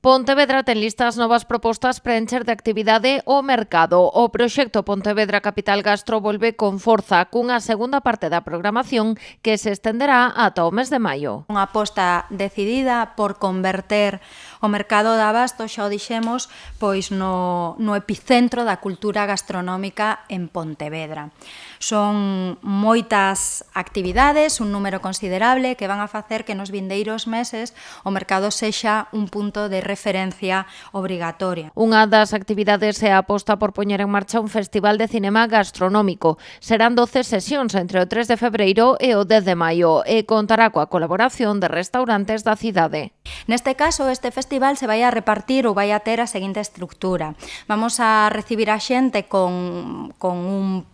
Pontevedra ten listas novas propostas para encher de actividade o mercado. O proxecto Pontevedra Capital Gastro volve con forza cunha segunda parte da programación que se estenderá ata o mes de maio. Unha aposta decidida por converter o mercado de abasto, xa o dixemos, pois no epicentro da cultura gastronómica en Pontevedra. Son moitas actividades, un número considerable que van a facer que nos vindeiros meses o mercado sexa un punto de referencia obrigatoria. Unha das actividades é a aposta por poñer en marcha un festival de cinema gastronómico. Serán 12 sesións entre o 3 de febreiro e o 10 de maio e contará coa colaboración de restaurantes da cidade. Neste caso, este festival se vai a repartir ou vai a ter a seguinte estructura. Vamos a recibir a xente con unha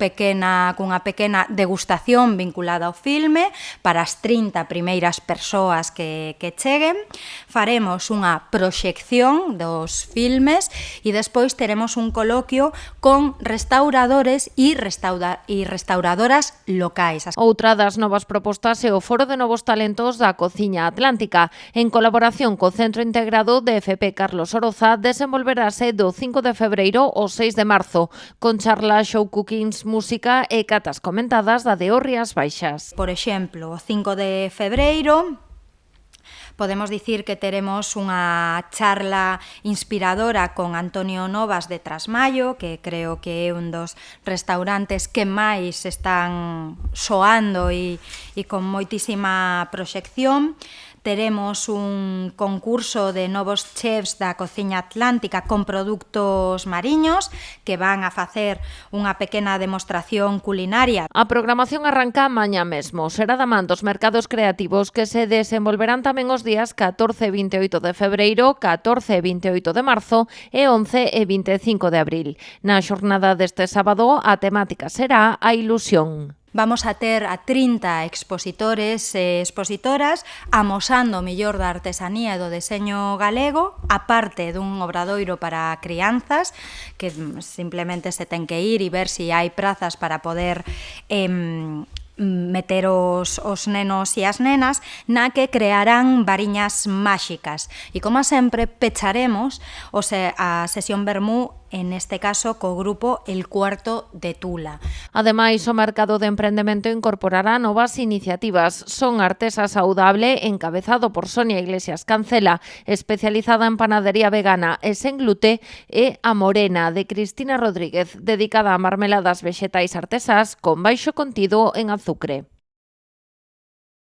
pequena degustación vinculada ao filme para as 30 primeiras persoas que cheguen. Faremos unha proxección dos filmes e despois teremos un coloquio con restauradores e restauradoras locais. Outra das novas propostas é o Foro de Novos Talentos da Cociña Atlántica. En colaboración co Centro Integrado de FP Carlos Oroza, desenvolverase do 5 de febreiro ao 6 de marzo, con charlas, show cookings, música e catas comentadas da de Rías Baixas. Por exemplo, o 5 de febreiro podemos dicir que teremos unha charla inspiradora con Antonio Novas de Trasmaio, que creo que é un dos restaurantes que máis están soando e con moitísima proxección. Teremos un concurso de novos chefs da Cociña Atlántica con produtos mariños que van a facer unha pequena demostración culinaria. A programación arranca mañá mesmo. Será da man dos mercados creativos que se desenvolverán tamén os días 14 e 28 de febreiro, 14 e 28 de marzo e 11 e 25 de abril. Na xornada deste sábado, a temática será a ilusión. Vamos a ter a 30 expositores e expositoras amosando o mellor da artesanía e do deseño galego, aparte dun obradoiro para crianzas, que simplemente se ten que ir e ver se hai prazas para poder meter os nenos e as nenas, na que crearán variñas máxicas. E como sempre, pecharemos a sesión vermú, en este caso, co grupo El Cuarto de Tula. Ademais, o mercado de emprendemento incorporará novas iniciativas. Son Artesa Saudable, encabezado por Sonia Iglesias Cancela, especializada en panadería vegana e sen glute, e A Morena, de Cristina Rodríguez, dedicada a marmeladas vexetais artesás con baixo contido en azucre.